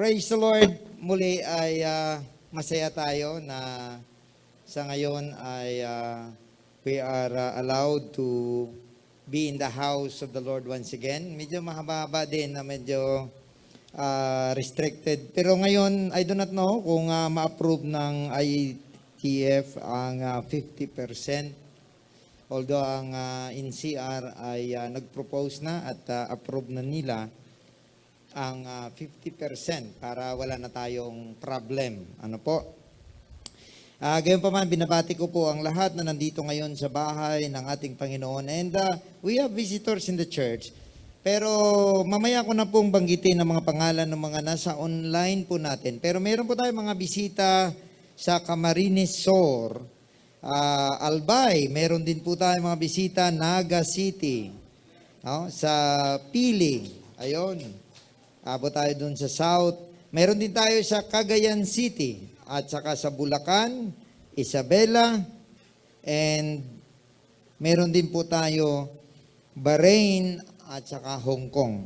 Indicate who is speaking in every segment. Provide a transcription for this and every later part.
Speaker 1: Praise the Lord. Muli ay masaya tayo na sa ngayon ay we are allowed to be in the house of the Lord once again. Medyo mahaba din na medyo restricted. Pero ngayon, I do not know kung ma-approve ng IETF ang 50%. Although ang NCR ay nag-propose na at approve na nila ang 50% para wala na tayong problem. Ano po? Gayon pa man, binabati ko po ang lahat na nandito ngayon sa bahay ng ating Panginoon. And we have visitors in the church. Pero mamaya ko na pong banggitin ang mga pangalan ng mga nasa online po natin. Pero meron po tayong mga bisita sa Camarines Sur, Albay. Meron din po tayong mga bisita Naga City, no? Sa Piling. Ayun. Abot tayo dun sa South. Meron din tayo sa Cagayan City at saka sa Bulacan, Isabela, and meron din po tayo Bahrain at saka Hong Kong.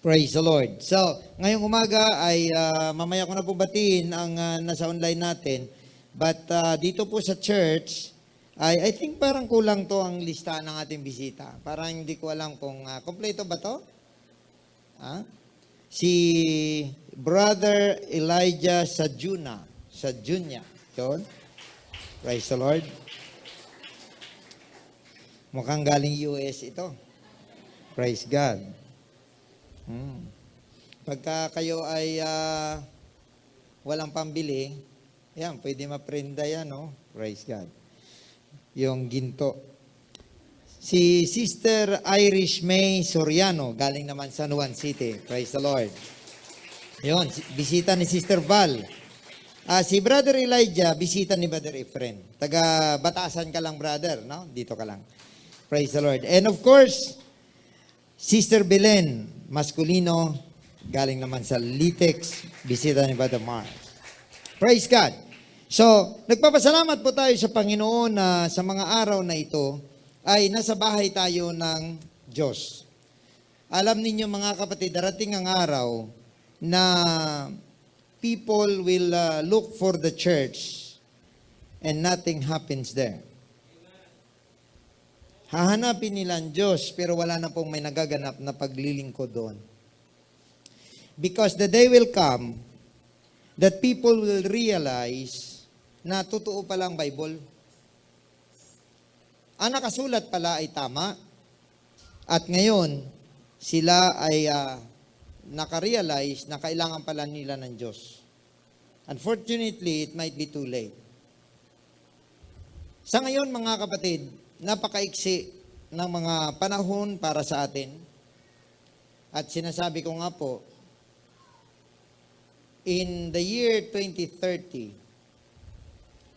Speaker 1: Praise the Lord. So, ngayong umaga ay mamaya ko na po batiin ang nasa online natin. But dito po sa church, I think parang kulang to ang listahan ng ating bisita. Parang hindi ko alam kung kompleto ba to? Si Brother Elijah Sajunya. Yun. Praise the Lord. Mukhang galing US ito. Praise God. Pagka kayo ay walang pambili, yan, pwede maprenda yan, no? Praise God. Yung ginto. Si Sister Irish May Soriano, galing naman sa San Juan City. Praise the Lord. Yun, bisita ni Sister Val. Si Brother Elijah, bisita ni Brother Efren. Taga Batasan ka lang, brother, no? Dito ka lang. Praise the Lord. And of course, Sister Belen Masculino, galing naman sa Litex, bisita ni Brother Mars. Praise God. So, nagpapasalamat po tayo sa Panginoon na sa mga araw na ito, ay nasa bahay tayo ng Diyos. Alam ninyo mga kapatid, darating ang araw na people will look for the church and nothing happens there. Hahanapin nila ang Diyos pero wala na pong may nagaganap na paglilingkod doon. Because the day will come that people will realize na totoo palang Bible. Ang nakasulat pala ay tama. At ngayon, sila ay nakarealize na kailangan pala nila ng Diyos. Unfortunately, it might be too late. Sa ngayon, mga kapatid, napakaiksi ng mga panahon para sa atin. At sinasabi ko nga po, in the year 2030,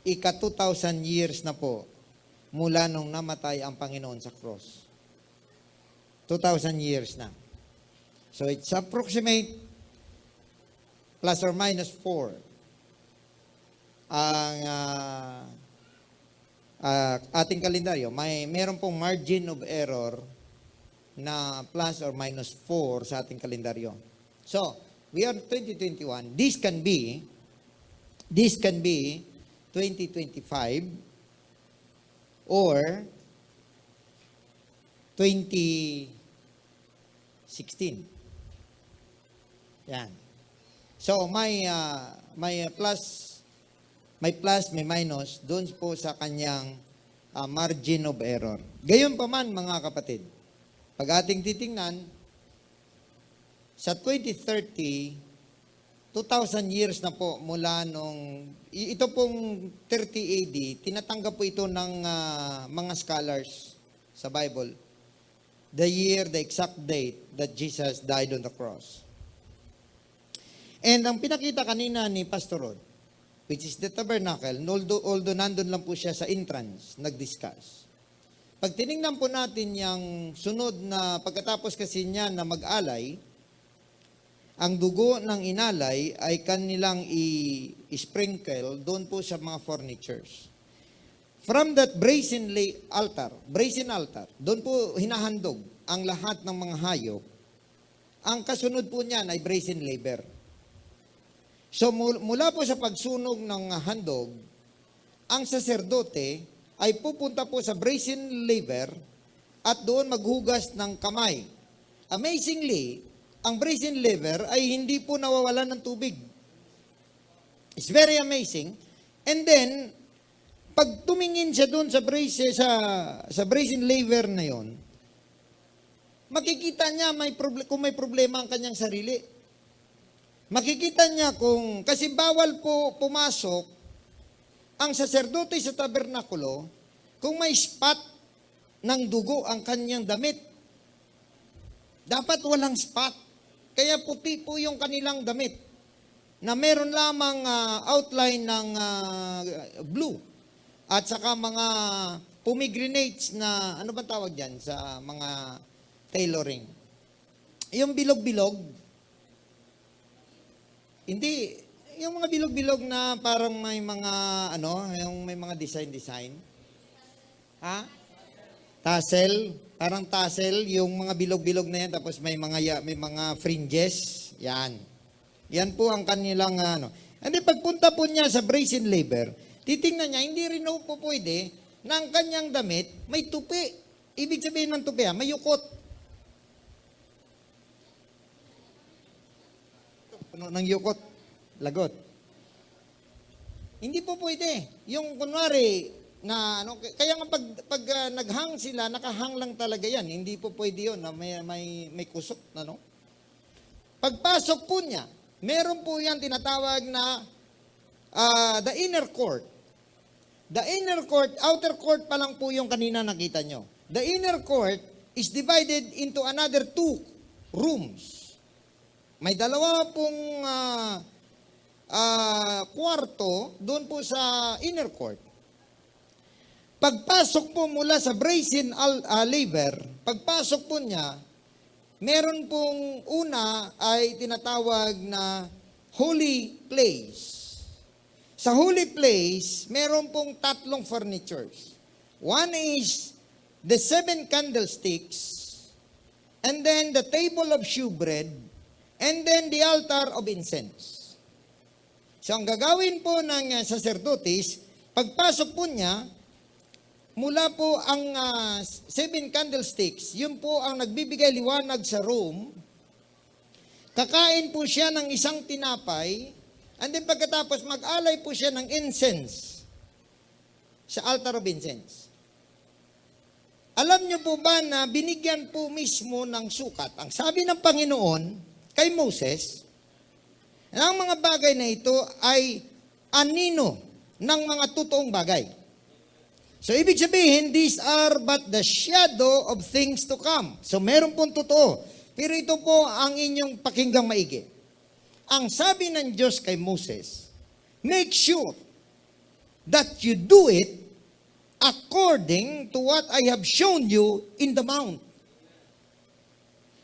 Speaker 1: ika-2,000 years na po, mula nung namatay ang Panginoon sa cross. 2,000 years na. So it's approximate plus or minus 4 ang ating kalendaryo. Meron pong margin of error na plus or minus 4 sa ating kalendaryo. So, we are 2021. This can be 2025 or 2016. Yan. So may plus, may minus doon po sa kanyang margin of error. Gayon pa man mga kapatid, pag ating titingnan, sa 2030, 2,000 years na po mula nung, ito pong 30 AD, tinatanggap po ito ng mga scholars sa Bible. The year, the exact date that Jesus died on the cross. And ang pinakita kanina ni Pastor Rod, which is the tabernacle, although nandun lang po siya sa entrance, nag-discuss. Pag tinignan po natin yung sunod na, pagkatapos kasi niya na mag-alay, ang dugo ng inalay ay kanilang i-sprinkle doon po sa mga furnitures. From that brazen altar, doon po hinahandog ang lahat ng mga hayop. Ang kasunod po niyan ay brazen laver. So mula po sa pagsunog ng handog, ang saserdote ay pupunta po sa brazen laver at doon maghugas ng kamay. Amazingly, ang brazen laver ay hindi po nawawalan ng tubig. It's very amazing. And then, pag tumingin siya doon sa brazen laver na yon, makikita niya kung may problema ang kanyang sarili. Makikita niya kasi bawal po pumasok ang saserdote sa tabernakulo kung may spot ng dugo ang kanyang damit. Dapat walang spot. Kaya puti po yung kanilang damit na meron lamang outline ng blue at saka mga pomegranates na, ano ba tawag dyan sa mga tailoring? Yung bilog-bilog. Hindi, yung mga bilog-bilog na parang may mga, yung may mga design. Ha? Tassel, parang tassel, yung mga bilog-bilog na yan, tapos may mga fringes, yan. Yan po ang kanilang, And then pagpunta po niya sa brazen laver, titingnan niya, hindi rin po pwede na ang kanyang damit may tupi. Ibig sabihin ng tupi, may yukot. Ng yukot, lagot. Hindi po pwede. Yung kunwari, kaya nga pag naghang sila, nakahang lang talaga yan. Hindi po pwede yun na may kusot. Pagpasok po niya, meron po yan tinatawag na the inner court. The inner court, outer court pa lang po yung kanina nakita nyo. The inner court is divided into another 2 rooms. May dalawa pong kwarto doon po sa inner court. Pagpasok po mula sa brazen laver, pagpasok po niya, meron pong una ay tinatawag na holy place. Sa holy place, meron pong 3 furnitures. One is the 7 candlesticks, and then the table of shewbread, and then the altar of incense. So ang gagawin po ng sacerdotes, pagpasok po niya, mula po ang 7 candlesticks, yun po ang nagbibigay liwanag sa room. Kakain po siya ng isang tinapay, and then pagkatapos mag-alay po siya ng incense sa altar of incense. Alam niyo po ba na binigyan po mismo ng sukat? Ang sabi ng Panginoon kay Moses, ang mga bagay na ito ay anino ng mga totoong bagay. So, ibig sabihin, these are but the shadow of things to come. So, meron pong totoo. Pero ito po ang inyong pakinggang maigi. Ang sabi ng Diyos kay Moses, make sure that you do it according to what I have shown you in the mount.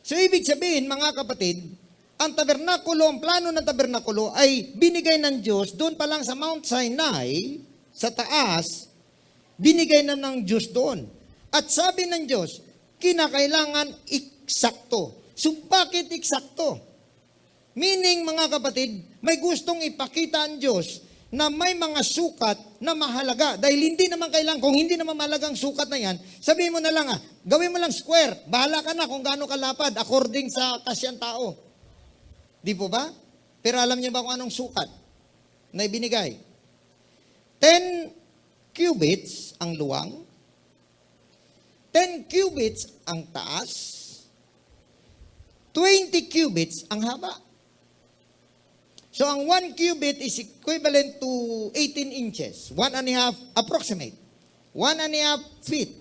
Speaker 1: So, ibig sabihin, mga kapatid, ang tabernakulo, ang plano ng tabernakulo ay binigay ng Diyos doon pa lang sa Mount Sinai, sa taas, binigay na ng Diyos doon. At sabi ng Diyos, kinakailangan eksakto. So, bakit eksakto? Meaning, mga kapatid, may gustong ipakita ang Diyos na may mga sukat na mahalaga. Dahil hindi naman kailangan, kung hindi naman mahalagang sukat na yan, sabihin mo na lang, gawin mo lang square. Bahala ka na kung gaano kalapad according sa kasyang tao. Di po ba? Pero alam niyo ba kung anong sukat na ibinigay? 10 cubits ang luwang, 10 cubits ang taas, 20 cubits ang haba. So, ang 1 cubit is equivalent to 18 inches. 1.5 approximate. 1.5 feet.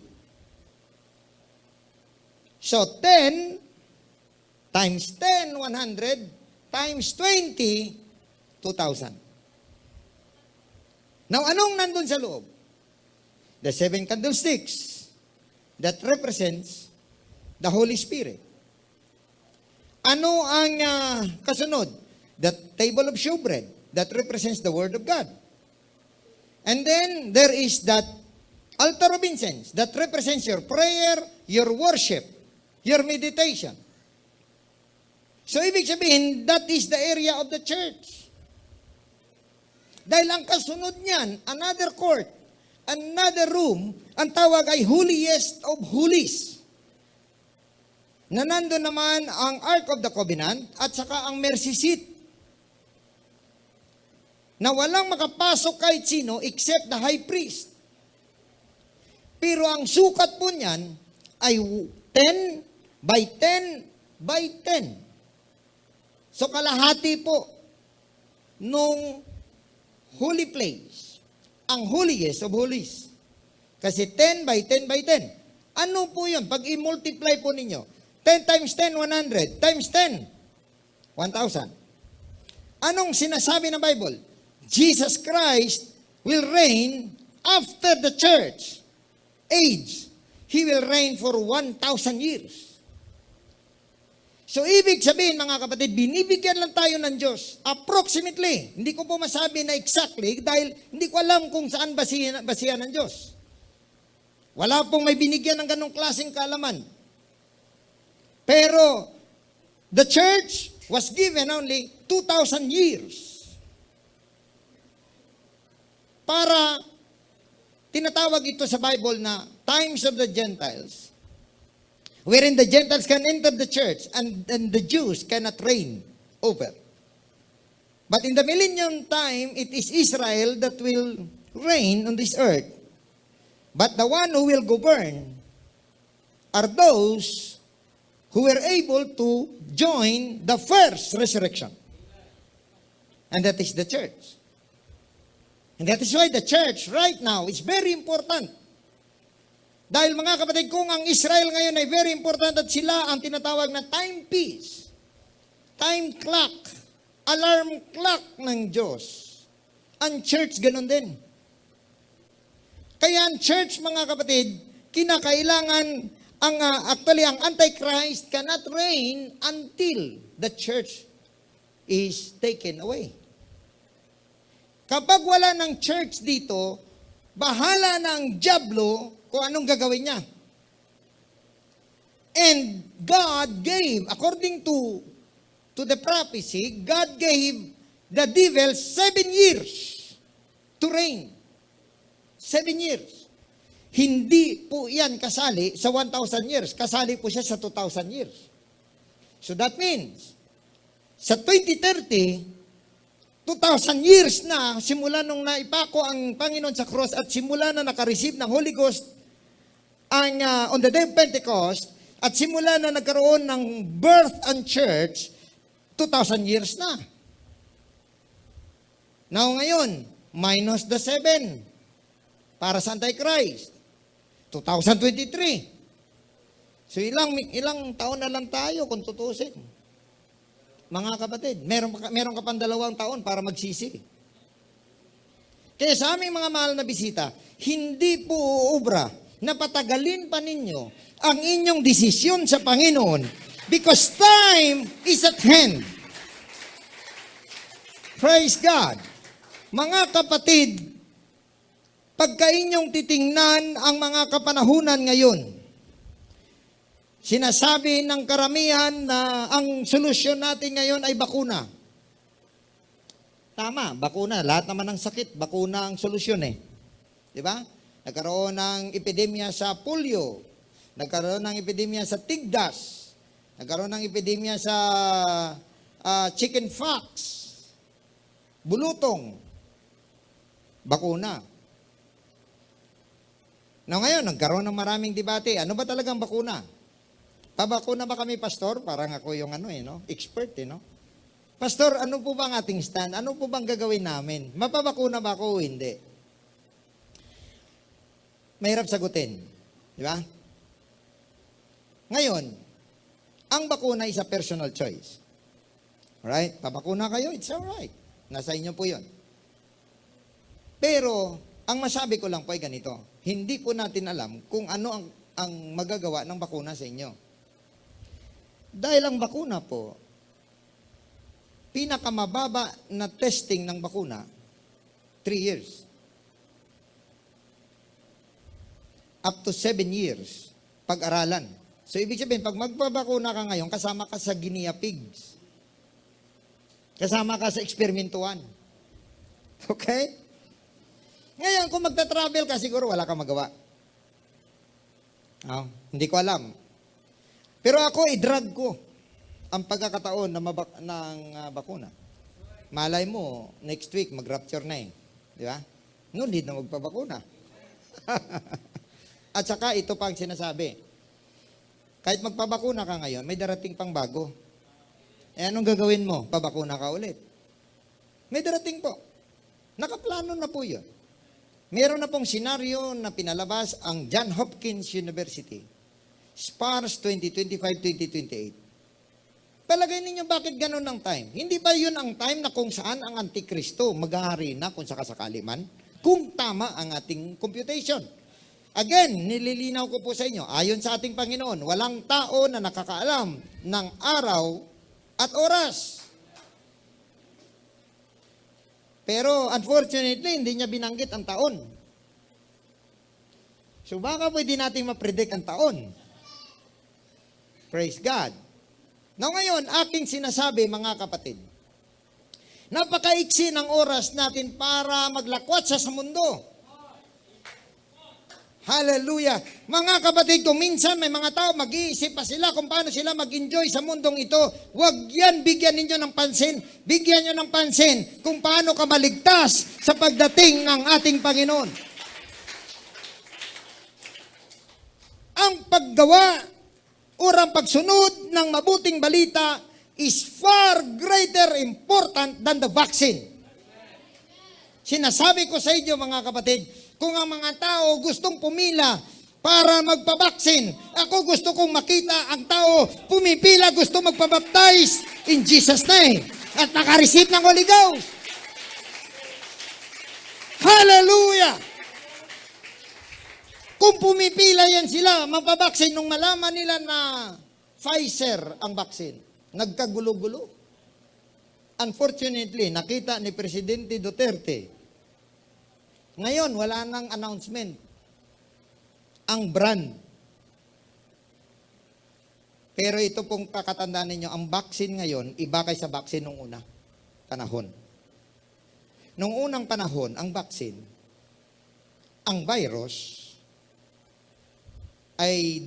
Speaker 1: So, 10 times 10, 100, times 20, 2,000. Now, anong nandun sa loob? The 7 candlesticks that represents the Holy Spirit. Ano ang kasunod? The table of shewbread that represents the Word of God. And then, there is that altar of incense that represents your prayer, your worship, your meditation. So, ibig sabihin, that is the area of the church. Dahil ang kasunod niyan, another court, another room, ang tawag ay holiest of holies. Na nandun naman ang Ark of the Covenant at saka ang mercy seat. Na walang makapasok kahit sino except the high priest. Pero ang sukat po niyan ay 10 by 10 by 10. So kalahati po nung holy place. Ang holiest of holies. Kasi 10 by 10 by 10. Ano po yun? Pag i-multiply po ninyo, 10 times 10, 100. Times 10, 1,000. Anong sinasabi ng Bible? Jesus Christ will reign after the church age. He will reign for 1,000 years. So, ibig sabihin, mga kapatid, binibigyan lang tayo ng Diyos. Approximately. Hindi ko po masabi na exactly dahil hindi ko alam kung saan basihan ng Diyos. Wala pong may binigyan ng ganong klaseng kaalaman. Pero, the church was given only 2,000 years. Para, tinatawag ito sa Bible na times of the Gentiles, wherein the Gentiles can enter the church and the Jews cannot reign over. But in the millennium time, it is Israel that will reign on this earth. But the one who will govern are those who were able to join the first resurrection. And that is the church. And that is why the church right now is very important. Dahil mga kapatid, kung ang Israel ngayon ay very important at sila ang tinatawag na timepiece, time clock, alarm clock ng Diyos, ang church ganun din. Kaya ang church, mga kapatid, kinakailangan, actually, ang Antichrist cannot reign until the church is taken away. Kapag wala ng church dito, bahala ng dyablo kung anong gagawin niya. And God gave, according to the prophecy, God gave the devil 7 years to reign. 7 years. Hindi po yan kasali sa 1,000 years. Kasali po siya sa 2,000 years. So that means, sa 2030, 2,000 years na simula nung naipako ang Panginoon sa cross at simula na nakareceive ng Holy Ghost on the day of Pentecost at simula na nagkaroon ng birth and church, 2,000 years na. Now ngayon, minus the 7 para sa Antichrist. 2023. So ilang taon na lang tayo kung tutusin. Mga kapatid, meron ka pang 2 taon para magsisi. Kaya sa aming mga mahal na bisita, hindi po uubra na patagalin pa ninyo ang inyong desisyon sa Panginoon because time is at hand. Praise God. Mga kapatid, pagka inyong titingnan ang mga kapanahunan ngayon, sinasabi ng karamihan na ang solusyon natin ngayon ay bakuna. Tama, bakuna. Lahat naman ng sakit, bakuna ang solusyon eh. Di ba? Nagkaroon ng epidemya sa polio. Nagkaroon ng epidemya sa tigdas. Nagkaroon ng epidemya sa chicken pox. Bulutong. Bakuna. Ngayon, nagkaroon ng maraming debate. Ano ba talagang bakuna? Pabakuna ba kami, Pastor? Parang ako yung expert, no? Pastor, ano po ba ang ating stand? Ano po bang gagawin namin? Mapabakuna ba ako o hindi? Mahirap sagutin. Di ba? Ngayon, ang bakuna is a personal choice. Alright? Pabakuna kayo, it's alright. Nasa inyo po yun. Pero, ang masabi ko lang po ay ganito. Hindi po natin alam kung ano ang magagawa ng bakuna sa inyo. Dahil ang bakuna po, pinakamababa na testing ng bakuna, 3 years. Up to 7 years, pag-aralan. So, ibig sabihin, pag magpabakuna ka ngayon, kasama ka sa guinea pigs. Kasama ka sa eksperimentuan. Okay? Ngayon, kung magta-travel ka, siguro wala kang magawa. Hindi ko alam. Pero ako, i-drug ko ang pagkakataon ng bakuna. Malay mo, next week, mag-rapture na eh. Di ba? No need na magpabakuna. At saka, ito pa ang sinasabi. Kahit magpabakuna ka ngayon, may darating pang bago. Eh, anong gagawin mo? Pabakuna ka ulit. May darating po. Nakaplano na po yun. Meron na pong senaryo na pinalabas ang John Hopkins University. SPARS 2025-2028. Palagay ninyo bakit ganun ang time? Hindi ba yun ang time na kung saan ang Antikristo maghahari na kung sakasakali man? Kung tama ang ating computation. Again, nililinaw ko po sa inyo, ayon sa ating Panginoon, walang tao na nakakaalam ng araw at oras. Pero unfortunately, hindi niya binanggit ang taon. So baka pwede natin ma-predict ang taon. Praise God. Now ngayon, aking sinasabi mga kapatid, napakaiksi ng oras natin para maglakwat sa mundo. Hallelujah. Mga kapatid, kung minsan may mga tao mag-iisip pa sila kung paano sila mag-enjoy sa mundong ito, huwag yan bigyan ninyo ng pansin. Bigyan nyo ng pansin kung paano ka maligtas sa pagdating ng ating Panginoon. Ang paggawa ang pagsunod ng mabuting balita is far greater important than the vaccine. Sinasabi ko sa inyo mga kapatid, kung ang mga tao gustong pumila para magpabaksin, ako gusto kong makita ang tao pumipila, gusto magpabaptize in Jesus' name at nakareceive ng Holy Ghost. Hallelujah! Kung pumipila yan sila, mapabaksin nung malaman nila na Pfizer ang baksin, nagkagulo-gulo. Unfortunately, nakita ni Presidente Duterte, ngayon, wala nang announcement. Ang brand. Pero ito pong kakatandaan ninyo, ang vaccine ngayon, iba kaysa vaccine nung una panahon. Nung unang panahon, ang vaccine, ang virus, ay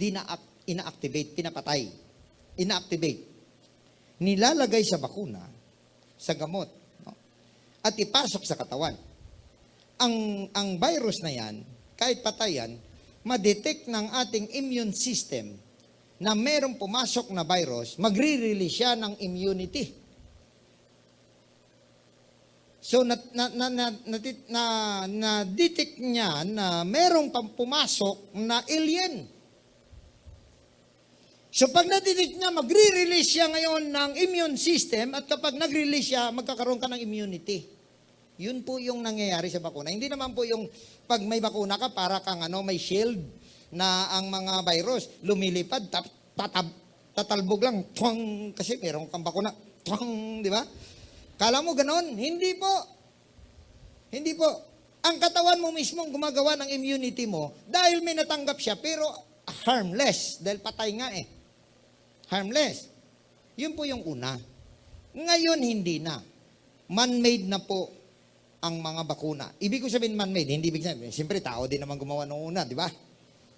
Speaker 1: ina-activate, pinapatay. Ina-activate. Nilalagay sa bakuna, sa gamot, no? At ipasok sa katawan. Ang virus na yan, kahit patayan, ma-detect ng ating immune system na merong pumasok na virus, magre-release siya ng immunity. So, na-detect niya na merong pumasok na alien. So, pag na-detect niya, magre-release siya ngayon ng immune system at kapag nag-release siya, magkakaroon ka ng immunity. Yun po yung nangyayari sa bakuna. Hindi naman po yung pag may bakuna ka, para kang may shield na ang mga virus lumilipad, tatalbog lang, twang, kasi meron kang bakuna, twang, di ba? Kala mo ganon? Hindi po. Hindi po. Ang katawan mo mismo gumagawa ng immunity mo dahil may natanggap siya, pero harmless, dahil patay nga eh. Harmless. Yun po yung una. Ngayon, hindi na. Man-made na po ang mga bakuna. Ibig ko sabihin man-made, hindi ibig sabihin, siyempre tao din naman gumawa noong una, di ba?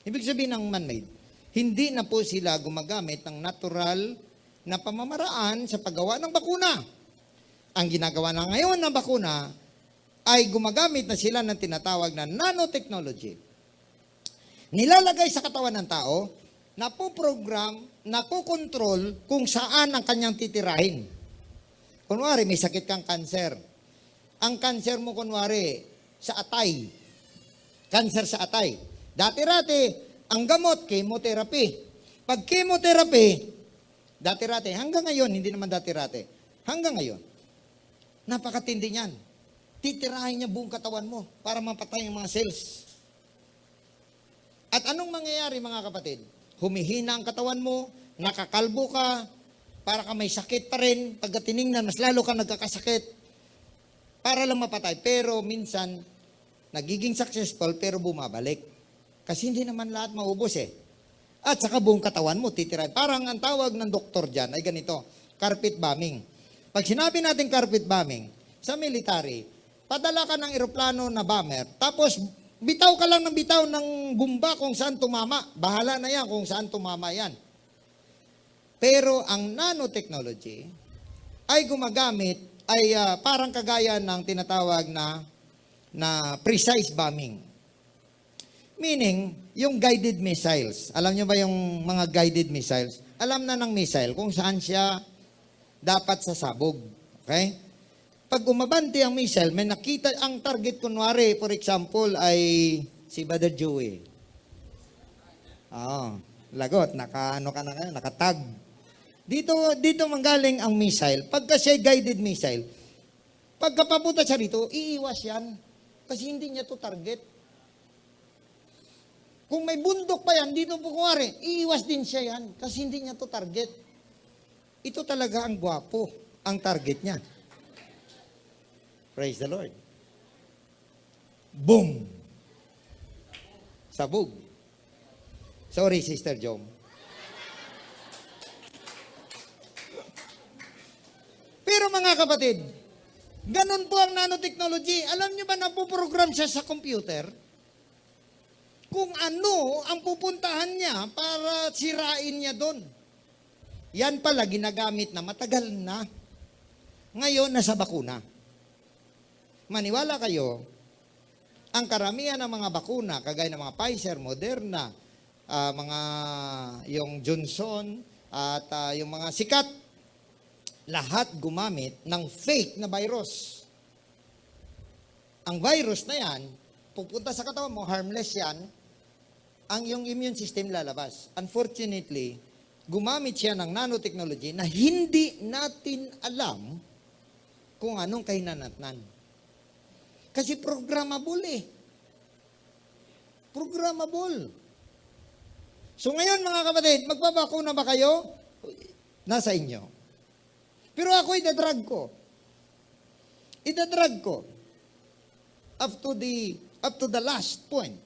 Speaker 1: Ibig sabihin ng man-made, hindi na po sila gumagamit ng natural na pamamaraan sa paggawa ng bakuna. Ang ginagawa na ngayon ng bakuna ay gumagamit na sila ng tinatawag na nanotechnology. Nilalagay sa katawan ng tao, napoprogram, nakokontrol kung saan ang kanyang titirahin. Kunwari, may sakit kang kanser. Ang kanser mo, kunwari, sa atay. Kanser sa atay. Dati-rati, ang gamot, chemotherapy. Pag chemotherapy, dati-rati, hanggang ngayon, hindi naman dati-rati, hanggang ngayon, napakatindi niyan. Titirahin niya buong katawan mo para mapatay ang mga cells. At anong mangyayari mga kapatid? Humihina ang katawan mo, nakakalbo ka, para ka may sakit pa rin, pagka tiningnan, mas lalo ka nagkakasakit, para lang mapatay. Pero minsan, nagiging successful, pero bumabalik. Kasi hindi naman lahat maubos eh. At saka buong katawan mo, titirahin. Parang ang tawag ng doktor dyan ay ganito, carpet bombing. Pag sinabi natin carpet bombing, sa military, padala ka ng eroplano na bomber, tapos bitaw ka lang ng bitaw ng bumba kung saan tumama. Bahala na yan kung saan tumama yan. Pero ang nanotechnology ay gumagamit, ay parang kagaya ng tinatawag na precise bombing. Meaning, yung guided missiles. Alam nyo ba yung mga guided missiles? Alam na ng missile kung saan siya dapat sasabog. Okay? Pag umabante ang missile, may nakita ang target, kunwari, for example, ay si Brother Joey. Lagot, nakatag. Dito manggaling ang missile. Pagka siya guided missile, pagka papunta siya rito, iiwas yan. Kasi hindi niya to target. Kung may bundok pa yan, dito po kunwari, iiwas din siya yan. Kasi hindi niya to target. Ito talaga ang gwapo, ang target niya. Praise the Lord. Boom! Sabog. Sorry, Sister Jom. Pero mga kapatid, ganun po ang nanotechnology. Alam niyo ba na puprogram siya sa computer? Kung ano ang pupuntahan niya para sirain niya doon. Yan pala ginagamit na matagal na. Ngayon, nasa bakuna. Maniwala kayo, ang karamihan ng mga bakuna, kagaya ng mga Pfizer, Moderna, yung Johnson, at yung mga sikat, lahat gumamit ng fake na virus. Ang virus na yan, pupunta sa katawan mo, harmless yan, ang iyong immune system lalabas. Unfortunately, gumamit siya ng nanotechnology na hindi natin alam kung anong kahinanatnan. Kasi programmable eh. Programmable. So ngayon mga kapatid, magbabakuna ba kayo? Nasa inyo. Pero ako idadrag ko. Idadrag ko. Up to the last point.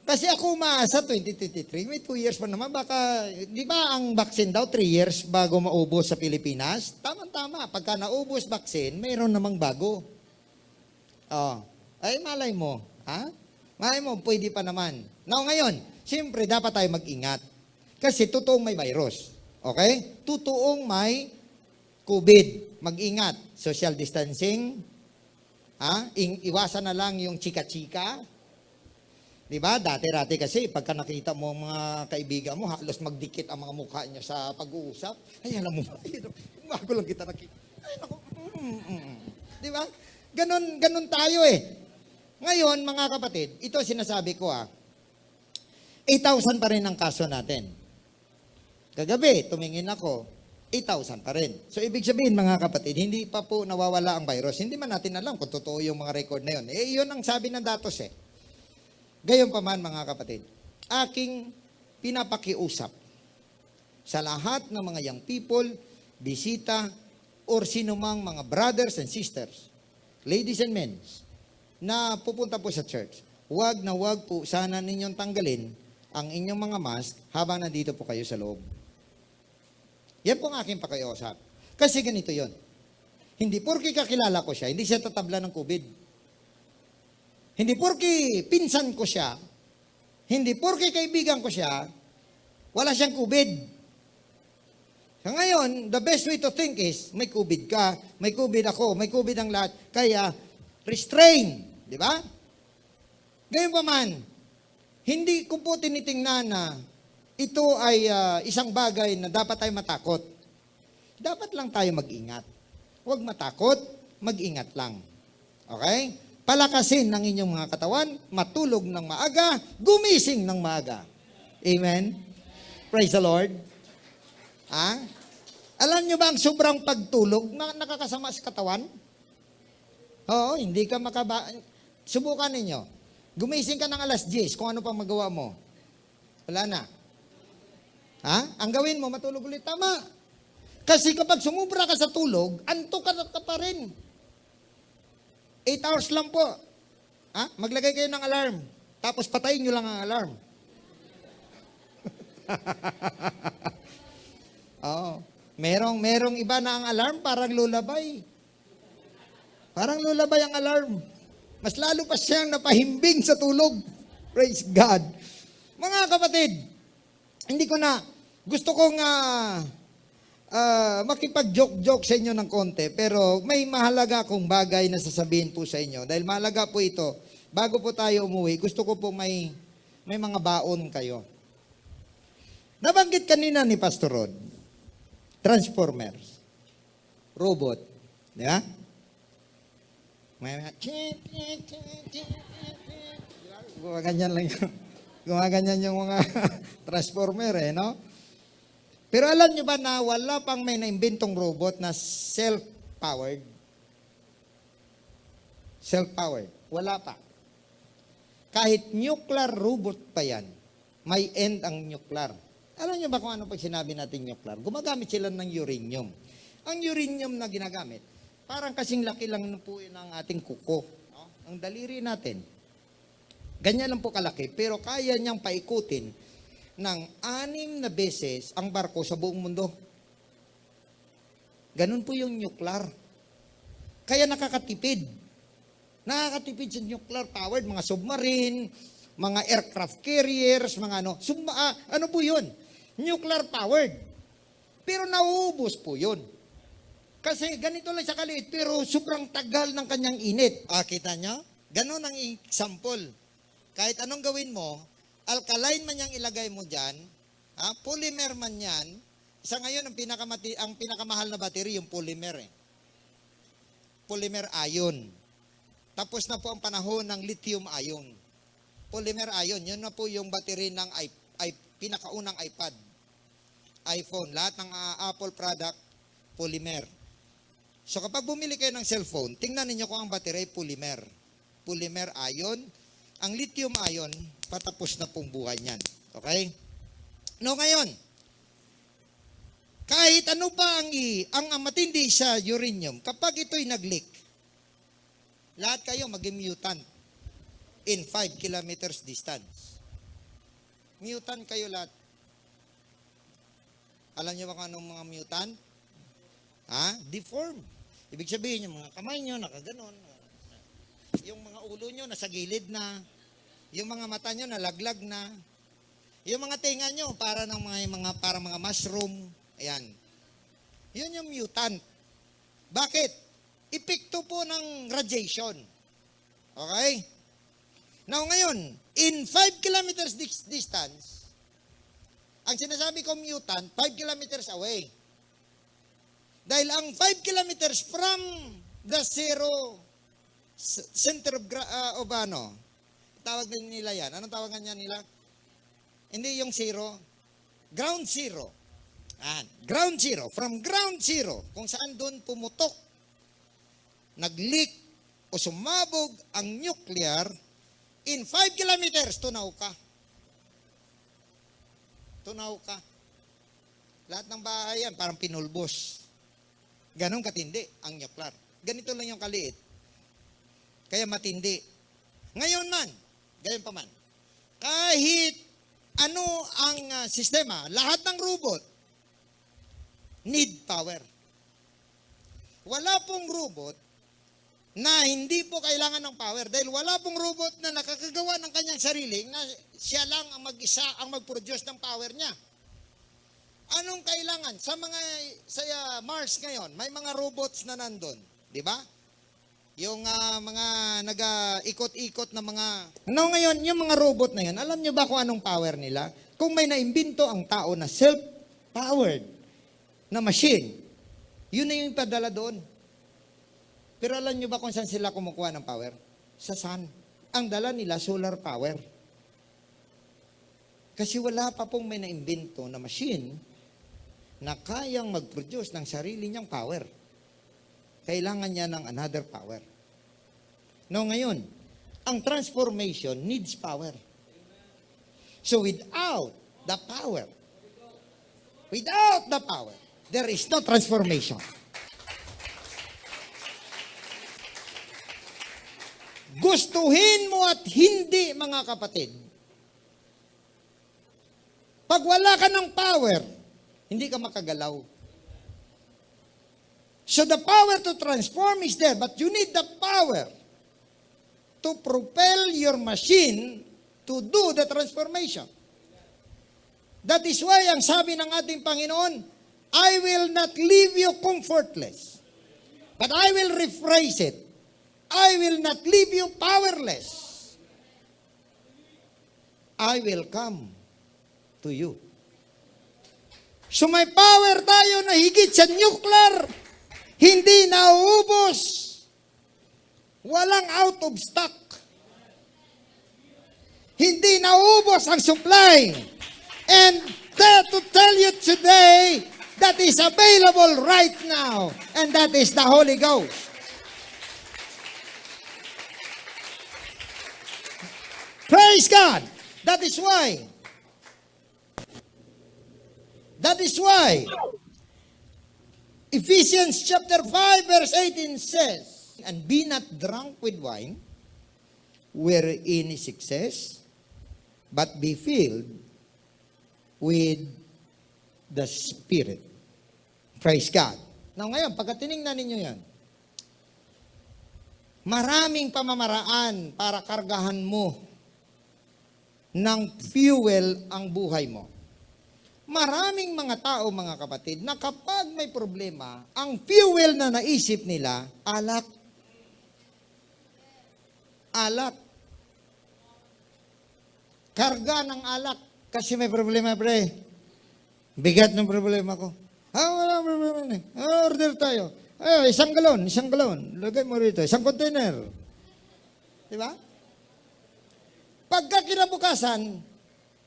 Speaker 1: Kasi ako umaasa 2023, may 2 years pa naman, baka, di ba ang vaccine daw 3 years bago maubos sa Pilipinas? Tama-tama, pagka naubos vaccine, mayroon namang bago. Ay malay mo, ha? Malay mo, pwede pa naman. Now ngayon, siyempre dapat tayo mag-ingat. Kasi totoong may virus. Okay? Totoong may COVID. Mag-ingat. Social distancing. Iwasan na lang yung chika-chika. Diba? Dati-rati kasi, pagka nakita mo mga kaibigan mo, halos magdikit ang mga mukha niya sa pag-uusap. Ay, alam mo ba? Bago lang kita nakita. Ay, naku. Diba? Ganon tayo eh. Ngayon, mga kapatid, ito sinasabi ko 8,000 pa rin ang kaso natin. Kagabi, tumingin ako, 8,000 pa rin. So, ibig sabihin, mga kapatid, hindi pa po nawawala ang virus. Hindi man natin alam kung totoo yung mga record na yun. Yun ang sabi ng datos eh. Gayon pa man mga kapatid, aking pinapakiusap sa lahat ng mga young people, bisita, or sinumang mga brothers and sisters, ladies and men, na pupunta po sa church, wag na wag po sana ninyong tanggalin ang inyong mga mask habang nandito po kayo sa loob. Yan po ang aking pakiusap. Kasi ganito yon. Hindi porke kakilala ko siya, hindi siya tatabla ng COVID. Hindi porke pinsan ko siya, hindi porke kaibigan ko siya, wala siyang COVID. So ngayon, the best way to think is, may COVID ka, may COVID ako, may COVID ang lahat, kaya restrain, di ba? Ngayon pa man, hindi ko po tinitingnan na ito ay isang bagay na dapat tayo matakot. Dapat lang tayo mag-ingat. Huwag matakot, mag-ingat lang. Okay? Palakasin ng inyong mga katawan, matulog ng maaga, gumising ng maaga. Amen? Praise the Lord. Alam nyo ba ang sobrang pagtulog na nakakasama sa katawan? Oo, hindi ka subukan ninyo. Gumising ka ng alas 10, kung ano pang magawa mo. Wala na. Ang gawin mo, matulog ulit. Tama. Kasi kapag sumubra ka sa tulog, antok ka pa rin. 8 hours lang po. Maglagay kayo ng alarm. Tapos patayin nyo lang ang alarm. Merong iba na ang alarm parang lulabay. Parang lulabay ang alarm. Mas lalo pa siyang napahimbing sa tulog. Praise God. Mga kapatid, hindi ko na, gusto kong makipag-joke-joke sa inyo ng konti, pero may mahalaga akong bagay na sasabihin po sa inyo. Dahil mahalaga po ito, bago po tayo umuwi, gusto ko po may mga baon kayo. Nabanggit kanina ni Pastor Rod, Transformers, robot, di ba? May gumaganyan lang yun. Gumaganyan yung mga Transformer no? Pero alam nyo ba na wala pang may naimbentong robot na self-powered? Self-powered. Wala pa. Kahit nuclear robot pa yan, may end ang nuclear. Alam nyo ba kung ano pag sinabi natin nuclear? Gumagamit sila ng uranium. Ang uranium na ginagamit, parang kasing laki lang po ng ating kuko. No? Ang daliri natin. Ganyan lang po kalaki, pero kaya niyang paikutin ng 6 na beses ang barko sa buong mundo. Ganun po yung nuclear. Kaya nakakatipid. Nakakatipid sa nuclear powered, mga submarine, mga aircraft carriers, mga ano. Ano po yun? Nuclear powered. Pero nauubos po yun. Kasi ganito lang siya kaliit, pero sobrang tagal ng kanyang init. Kita nyo? Ganun ang example. Kahit anong gawin mo, alkaline man yang ilagay mo dyan, polymer man yan, isa ngayon ang pinakamahal na battery, yung polymer Polymer ion. Tapos na po ang panahon ng lithium ion. Polymer ion, yun na po yung battery ng pinakaunang iPad, iPhone, lahat ng Apple product, polymer. So kapag bumili kayo ng cellphone, tingnan ninyo kung ang battery polymer. Polymer ion. Ang lithium ion, patapos na pong buhay niyan. Okay? No, ngayon, kahit ano pa ang matindi sa uranium, kapag ito'y nag-leak, lahat kayo maging mutant in 5 kilometers distance. Mutant kayo lahat. Alam niyo ba kung anong mga mutant? Deform. Ibig sabihin, yung mga kamay nyo, nakaganon. Yung mga ulo nyo, nasa gilid na. Yung mga mata nyo, nalaglag na. Yung mga tinga nyo, para mga mushroom. Ayan. Yun yung mutant. Bakit? Epekto po ng radiation. Okay? Now ngayon, in 5 kilometers distance, ang sinasabi ko mutant, 5 kilometers away. Dahil ang 5 kilometers from the zero center of tawag din nila yan. Anong tawagan niya nila? Hindi yung zero. Ground zero. Ground zero. From ground zero, kung saan doon pumutok, nag-leak o sumabog ang nuclear, in 5 kilometers, tunaw ka. Tunaw ka. Lahat ng bahay yan, parang pinulbos. Ganon katindi ang nuclear. Ganito lang yung kaliit. Kaya matindi. Ngayon man, gayon pa man, kahit ano ang sistema, lahat ng robot need power. Wala pong robot na hindi po kailangan ng power dahil wala pong robot na nakakagawa ng kanyang sarili na siya lang ang mag-isa ang mag-produce ng power niya. Anong kailangan? Sa Mars ngayon, may mga robots na nandun. Di ba? Yung mga nag-ikot-ikot na mga... Ano ngayon, yung mga robot na yun, alam nyo ba kung anong power nila? Kung may naimbento ang tao na self-powered na machine, yun na yung ipadala doon. Pero alam nyo ba kung saan sila kumukuha ng power? Sa sun. Ang dala nila, solar power. Kasi wala pa pong may naimbento na machine na kayang mag-produce ng sarili niyang power. Kailangan niya ng another power. No, ngayon, ang transformation needs power. So without the power, there is no transformation. Gustuhin mo at hindi, mga kapatid. Pag wala ka ng power, hindi ka makagalaw. So the power to transform is there, but you need the power to propel your machine to do the transformation. That is why ang sabi ng ating Panginoon, I will not leave you comfortless, but I will rephrase it. I will not leave you powerless. I will come to you. So may power tayo na higit sa nuclear, hindi nauubos, walang out of stock, hindi nauubos ang supply. And that to tell you today, that is available right now, and that is the Holy Ghost. Praise God. That is why Ephesians chapter 5 verse 18 says, and be not drunk with wine, wherein is excess, but be filled with the Spirit. Praise God. Now ngayon, pagka tinignan ninyo yan, maraming pamamaraan para kargahan mo ng fuel ang buhay mo. Maraming mga tao, mga kapatid, na kapag may problema, ang fuel na naisip nila, alak. Alak. Karga ng alak. Kasi may problema, pre. Bigat ng problema ko. Wala problema na. Order tayo. Isang galon. Lagay mo rito. Isang container. Diba? Pagka kinabukasan,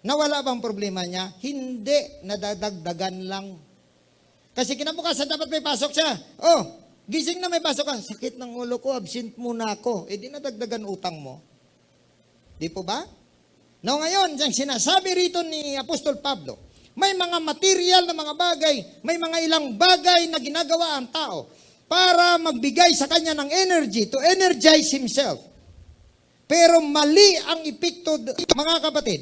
Speaker 1: nawala bang problema niya? Hindi. Nadadagdagan lang. Kasi kinabukasan dapat may pasok siya. Gising na may pasok ka. Sakit ng ulo ko, absent muna ako. Di nadagdagan utang mo. Di po ba? No, ngayon, yung sinasabi rito ni Apostol Pablo, may mga material na mga bagay, may mga ilang bagay na ginagawa ang tao para magbigay sa kanya ng energy, to energize himself. Pero mali ang epekto, mga kapatid,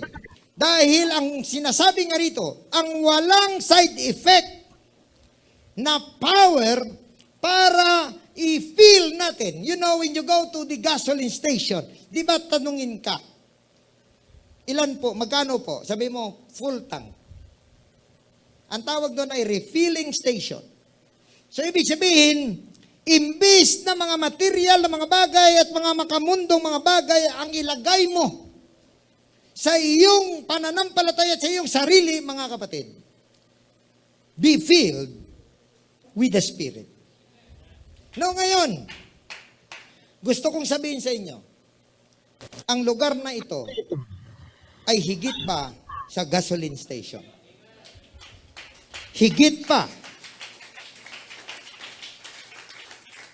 Speaker 1: dahil ang sinasabi nga rito, ang walang side effect na power para i-feel natin. You know, when you go to the gasoline station, di ba tanungin ka, ilan po, magkano po? Sabi mo, full tank. Ang tawag doon ay refilling station. So, ibig sabihin, imbis na mga material na mga bagay at mga makamundong mga bagay ang ilagay mo sa iyong pananampalataya at sa iyong sarili, mga kapatid, be filled with the Spirit. No, ngayon, gusto kong sabihin sa inyo, ang lugar na ito ay higit pa sa gasoline station. Higit pa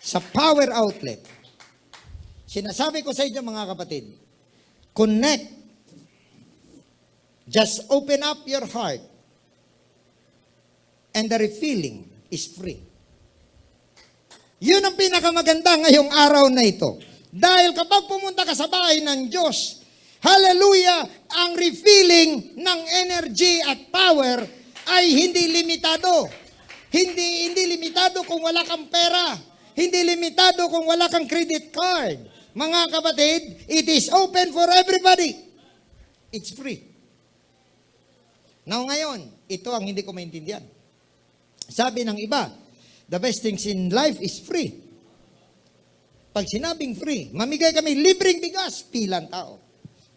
Speaker 1: sa power outlet. Sinasabi ko sa inyo, mga kapatid, connect. Just open up your heart and the refilling is free. Yun ang pinakamaganda ngayong araw na ito. Dahil kapag pumunta ka sa bahay ng Diyos, hallelujah, ang refilling ng energy at power ay hindi limitado. Hindi limitado kung wala kang pera. Hindi limitado kung wala kang credit card. Mga kapatid, it is open for everybody. It's free. Now ngayon, ito ang hindi ko maintindihan. Sabi ng iba, the best things in life is free. Pag sinabing free, mamigay kami libreng bigas, pilang tao.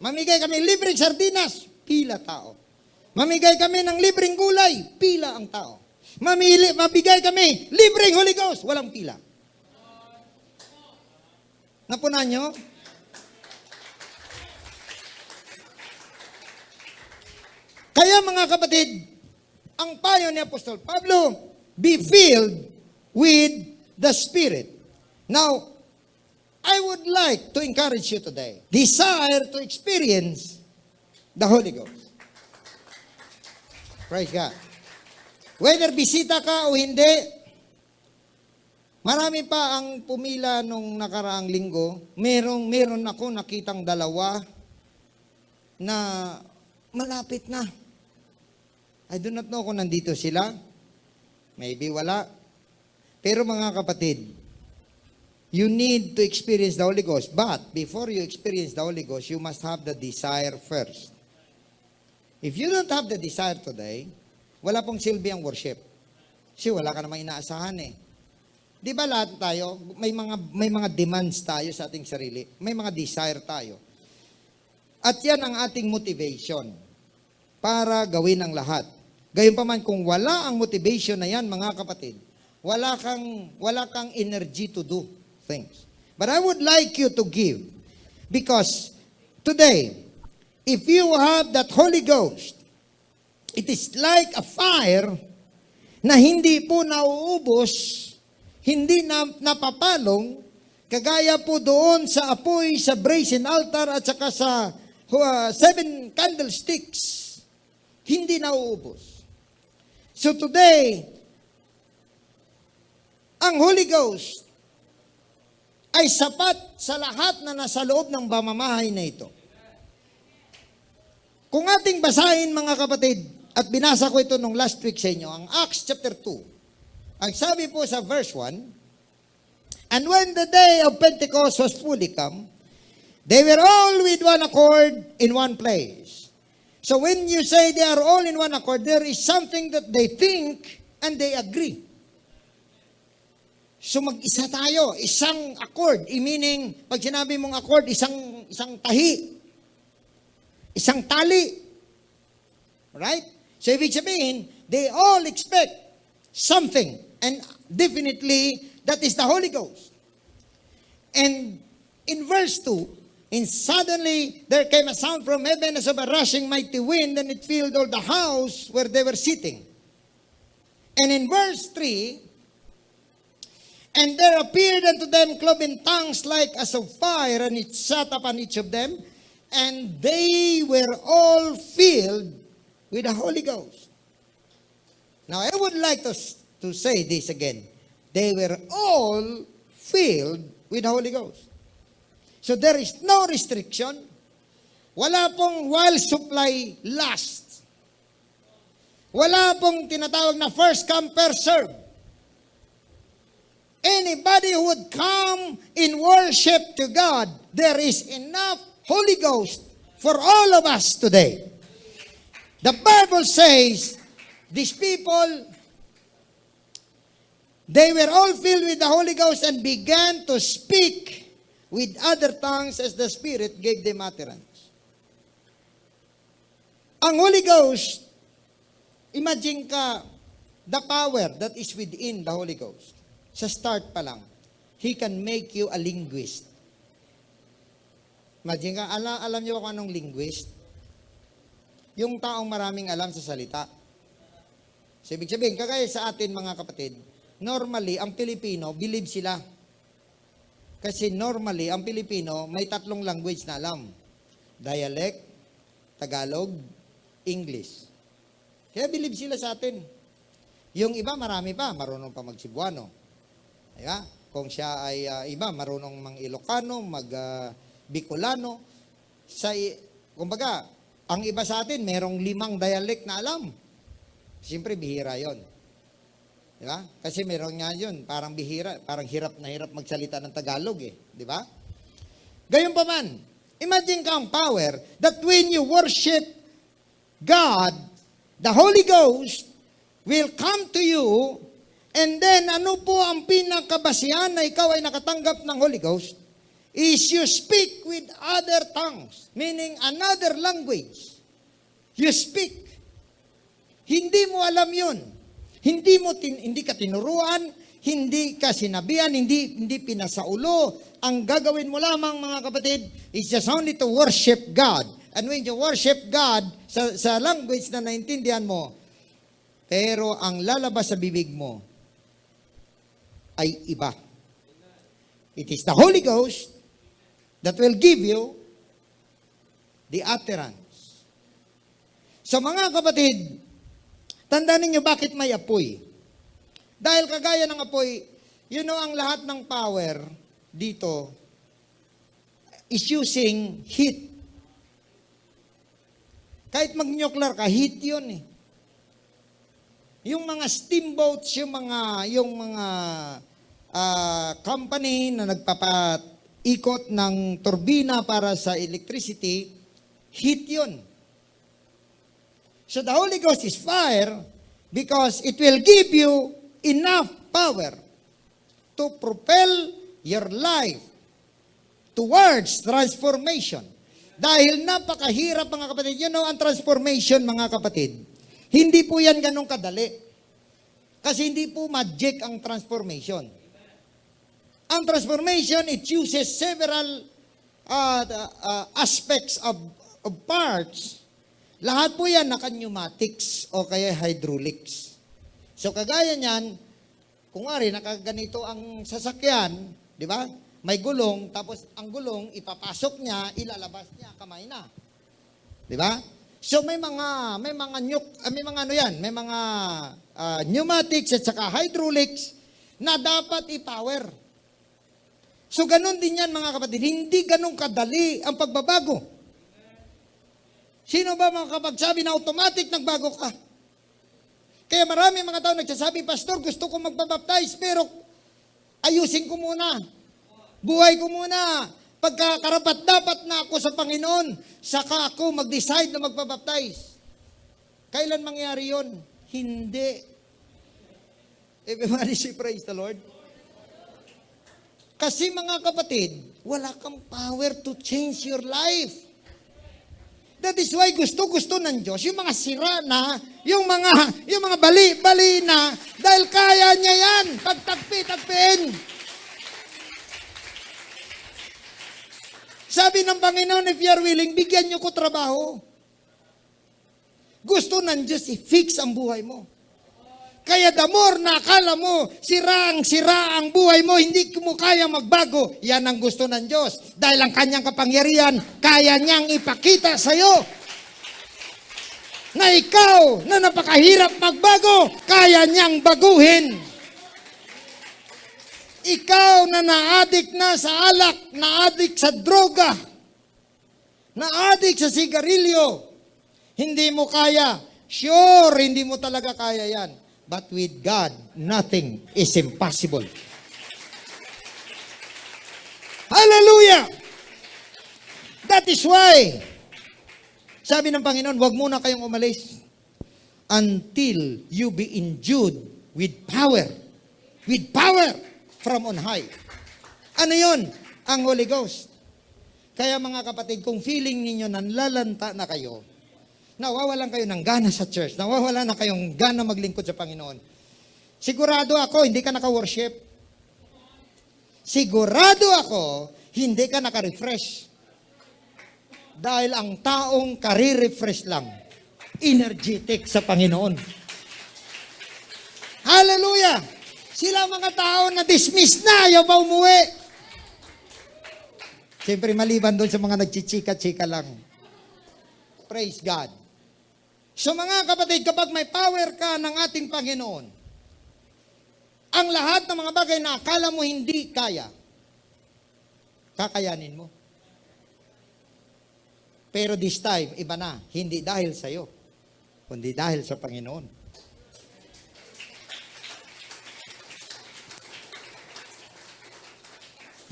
Speaker 1: Mamigay kami libreng sardinas, pila tao. Mamigay kami ng libreng gulay, pila ang tao. Mabigay kami libreng Holy Ghost, walang pila. Napunan nyo? Kaya mga kapatid, ang payo ni Apostol Pablo, be filled with the Spirit. Now, I would like to encourage you today, desire to experience the Holy Ghost. Praise God. Whether bisita ka o hindi, marami pa ang pumila nung nakaraang linggo. Meron ako nakitang dalawa na malapit na. I do not know kung nandito sila. Maybe wala. Pero mga kapatid, you need to experience the Holy Ghost. But before you experience the Holy Ghost, you must have the desire first. If you don't have the desire today, wala pong silbi ang worship. Kasi wala ka namang inaasahan eh. Di ba lahat tayo, may mga demands tayo sa ating sarili. May mga desire tayo. At yan ang ating motivation para gawin ang lahat. Gayunpaman kung wala ang motivation na yan, mga kapatid, wala kang energy to do things. But I would like you to give, because today, if you have that Holy Ghost, it is like a fire na hindi po nauubos, hindi na napapalong, kagaya po doon sa apoy, sa brazen altar at saka sa 7 candlesticks, hindi nauubos. So today, ang Holy Ghost ay sapat sa lahat na nasa loob ng pamamahay na ito. Kung ating basahin mga kapatid, at binasa ko ito nung last week sa inyo, ang Acts chapter 2, ang sabi po sa verse 1, and when the day of Pentecost was fully come, they were all with one accord in one place. So when you say they are all in one accord, there is something that they think and they agree. So mag-isa tayo, isang accord, meaning pag sinabi mong accord, isang tahi, isang tali. Right? So ibig sabihin, they all expect something, and definitely that is the Holy Ghost. And in verse 2, and suddenly there came a sound from heaven as of a rushing mighty wind, and it filled all the house where they were sitting. And in verse 3, and there appeared unto them cloven tongues like as of fire, and it sat upon each of them, and they were all filled with the Holy Ghost. Now, I would like to say this again. They were all filled with the Holy Ghost. So there is no restriction. Wala pong while supply lasts. Wala pong tinatawag na first come, first serve. Anybody who would come in worship to God, there is enough Holy Ghost for all of us today. The Bible says, these people, they were all filled with the Holy Ghost and began to speak with other tongues as the Spirit gave them utterance. Ang Holy Ghost, imagine ka, the power that is within the Holy Ghost. Sa start pa lang, He can make you a linguist. Imagine ka, alam niyo kung anong linguist? Yung taong maraming alam sa salita. So, ibig sabihin, kagaya sa atin mga kapatid, normally, ang Pilipino, believe sila. Kasi normally, ang Pilipino, may 3 language na alam. Dialect, Tagalog, English. Kaya believe sila sa atin. Yung iba, marami pa, marunong pa mag-Cebuano. Diba? Kung siya ay iba, marunong mang-Ilocano, mag-Bicolano. Kumbaga, ang iba sa atin, merong 5 dialect na alam. Siyempre, bihira yon. Diba? Kasi meron nga yun, parang bihira, parang hirap na hirap magsalita ng Tagalog eh. Diba? Gayunpaman, imagine ka ang power that when you worship God, the Holy Ghost will come to you. And then, ano po ang pinakabasihan na ikaw ay nakatanggap ng Holy Ghost? Is you speak with other tongues, meaning another language. You speak. Hindi mo alam yun. Hindi ka tinuruan, hindi ka sinabihan, hindi pinasaulo. Ang gagawin mo lamang, mga kapatid, is just only to worship God. And when you worship God, sa language na naintindihan mo, pero ang lalabas sa bibig mo, ay iba. It is the Holy Ghost that will give you the utterance. So mga kapatid, tandaan ninyo bakit may apoy. Dahil kagaya ng apoy, ang lahat ng power dito is using heat. Kahit mag-nuclear ka, heat yun eh. Yung mga steamboats, yung mga company na nagpapaikot ng turbina para sa electricity, heat yun. So the Holy Ghost is fire because it will give you enough power to propel your life towards transformation. Dahil napakahirap mga kapatid. You know, ang transformation mga kapatid, hindi po yan ganun kadali. Kasi hindi po magic ang transformation. Ang transformation, it uses several aspects of parts. Lahat po yan naka-pneumatics o kaya hydraulics. So kagaya niyan, kung ari, nakaganito ang sasakyan, di ba? May gulong, tapos ang gulong, ipapasok niya, ilalabas niya, kamay na. Di ba? So may mga pneumatics at saka hydraulics na dapat i-power. So ganun din yan mga kapatid, hindi ganun kadali ang pagbabago. Sino ba makakapagsabi na automatic nagbago ka? Kaya marami mga tao nagsasabi, Pastor, gusto ko magpabaptize, pero ayusin ko muna. Buhay ko muna. Pagkakarapat dapat na ako sa Panginoon, saka ako mag-decide na magpabaptize. Kailan mangyari yon? Hindi. Everybody say praise the Lord. Kasi mga kapatid, wala kang power to change your life. That is why gusto ng Diyos, yung mga sira na, yung mga bali na, dahil kaya niya yan, pagtagpi-tagpiin. Sabi ng Panginoon, if you are willing, bigyan niyo ko trabaho. Gusto ng Diyos, i-fix ang buhay mo. Kaya the more na akala mo, sira ang buhay mo, hindi mo kaya magbago, yan ang gusto ng Diyos. Dahil ang kanyang kapangyarihan, kaya niyang ipakita sa'yo na ikaw na napakahirap magbago, kaya niyang baguhin. Ikaw na na-addict na sa alak, na-addict sa droga, na-addict sa sigarilyo, hindi mo kaya. Sure, hindi mo talaga kaya yan. But with God, nothing is impossible. Hallelujah! That is why, sabi ng Panginoon, huwag muna kayong umalis until you be endued with power. With power from on high. Ano yun? Ang Holy Ghost. Kaya mga kapatid, kung feeling ninyo nanlalanta na kayo, nawawalan kayo ng gana sa church, nawawalan na kayong gana maglingkod sa Panginoon, sigurado ako, hindi ka naka-worship. Sigurado ako, hindi ka naka-refresh. Dahil ang taong kari-refresh lang, energetic sa Panginoon. Hallelujah! Sila mga tao na dismiss na, ayaw pa umuwi. Siyempre maliban doon sa mga nagchichika-chika lang. Praise God. So mga kapatid, kapag may power ka ng ating Panginoon, ang lahat ng mga bagay na akala mo hindi kaya, kakayanin mo. Pero this time, iba na. Hindi dahil sa'yo, kundi dahil sa Panginoon.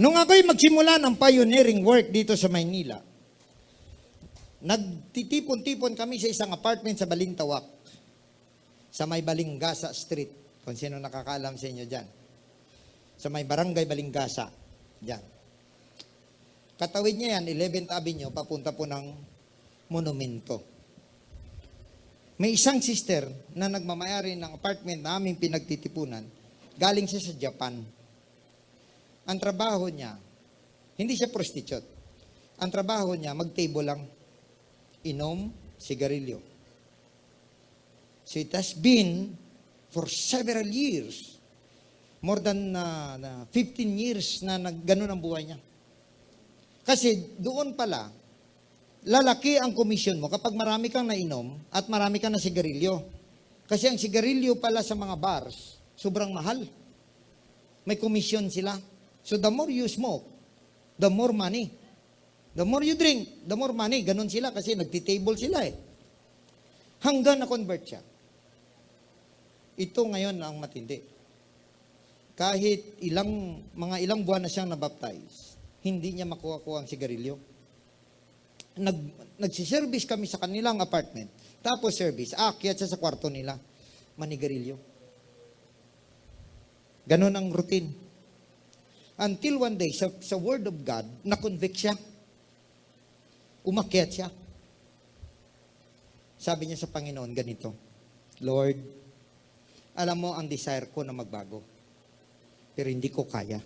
Speaker 1: Nung ako'y magsimula ng pioneering work dito sa Maynila, nagtitipon-tipon kami sa isang apartment sa Balintawak, sa may Balingasa Street, kung sino nakakaalam sa inyo dyan. Sa may Barangay Balingasa, dyan. Katawid niya yan, 11th Avenue, papunta po ng monumento. May isang sister na nagmamayari ng apartment na aming pinagtitipunan, galing siya sa Japan. Ang trabaho niya, hindi siya prostitute. Ang trabaho niya, mag-table lang, inom, sigarilyo. So it has been for several years, more than 15 years na ganun ang buhay niya. Kasi doon pala, lalaki ang komisyon mo kapag marami kang nainom at marami kang na sigarilyo. Kasi ang sigarilyo pala sa mga bars, sobrang mahal. May komisyon sila. So the more you smoke, the more money. The more you drink, the more money. Ganon sila kasi nagtitable sila eh. Hanggang na-convert siya. ito ngayon ang matindi. Kahit mga ilang buwan na siyang nabaptize, hindi niya makuha-kuha ang sigarilyo. Nagsiservice kami sa kanilang apartment. Tapos service, aakyat siya sa kwarto nila, manigarilyo. Ganon ang routine. Until one day, sa Word of God, na-convict siya. Umakyat siya. Sabi niya sa Panginoon ganito, Lord, alam mo ang desire ko na magbago. Pero hindi ko kaya.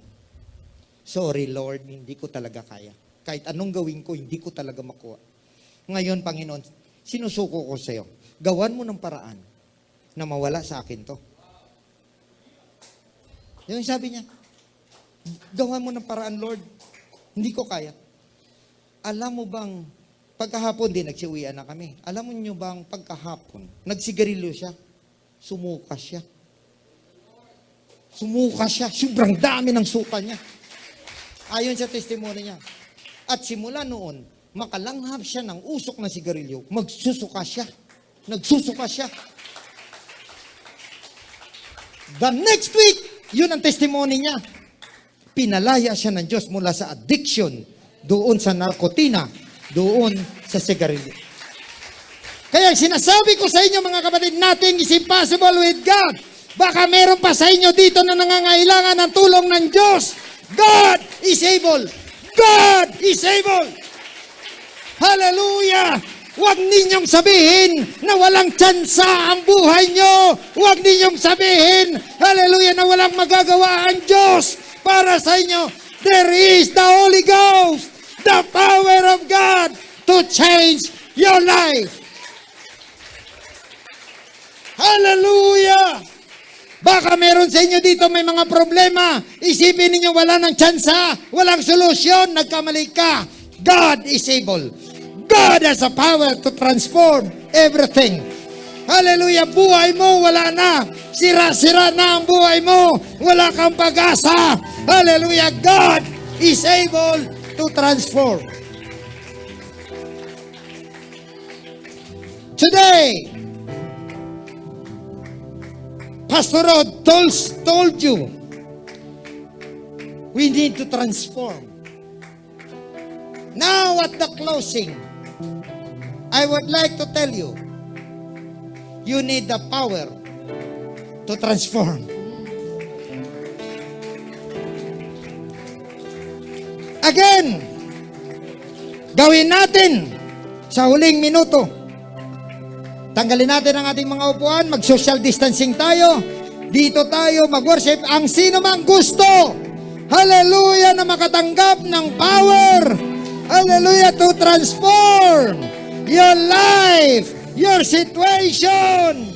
Speaker 1: Sorry Lord, hindi ko talaga kaya. Kahit anong gawin ko, hindi ko talaga makuha. Ngayon, Panginoon, sinusuko ko sa iyo. Gawan mo ng paraan na mawala sa akin to. Yung sabi niya, gawan mo ng paraan, Lord. Hindi ko kaya. Alam mo bang, pagkahapon din, nagsiuwian na kami. Alam mo nyo bang, pagkahapon, nagsigarilyo siya. Sumuka siya. Sumuka siya. Sobrang dami ng suka niya. Ayon sa testimony niya. At simula noon, makalanghap siya ng usok na sigarilyo. Magsusuka siya. Nagsusuka siya. The next week, yun ang testimony niya. Pinalaya siya ng Diyos mula sa addiction, doon sa narkotina, doon sa sigarilyo. Kaya sinasabi ko sa inyo mga kapatid, nothing is impossible with God. Baka meron pa sa inyo dito na nangangailangan ng tulong ng Diyos. God is able. God is able. Hallelujah! Huwag ninyong sabihin na walang tsansa ang buhay nyo. Huwag ninyong sabihin, hallelujah, na walang magagawa ang Diyos para sa inyo. There is the Holy Ghost, the power of God to change your life. Hallelujah! Baka meron sa inyo dito may mga problema. Isipin ninyo wala ng tsansa, walang solusyon, nagkamali ka. God is able. God has the power to transform everything. Hallelujah! Buhay mo, wala na. Sira-sira na ang buhay mo. Wala kang pag-asa. Hallelujah! God is able to transform. Today, Pastor Rod told you, we need to transform. Now at the closing, I would like to tell you, you need the power to transform. Again, gawin natin sa huling minuto. Tanggalin natin ang ating mga upuan, mag-social distancing tayo. Dito tayo mag-worship. Ang sino mang gusto, hallelujah, na makatanggap ng power, hallelujah, to transform your life, your situation.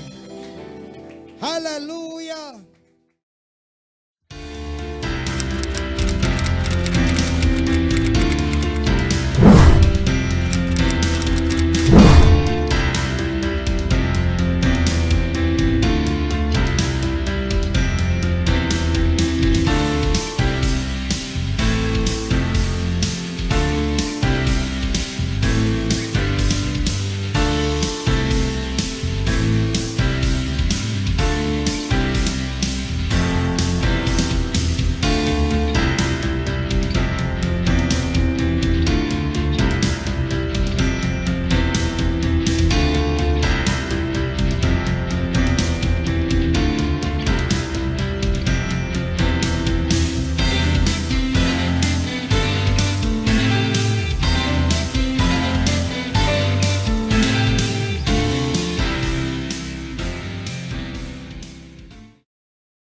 Speaker 1: Hallelujah.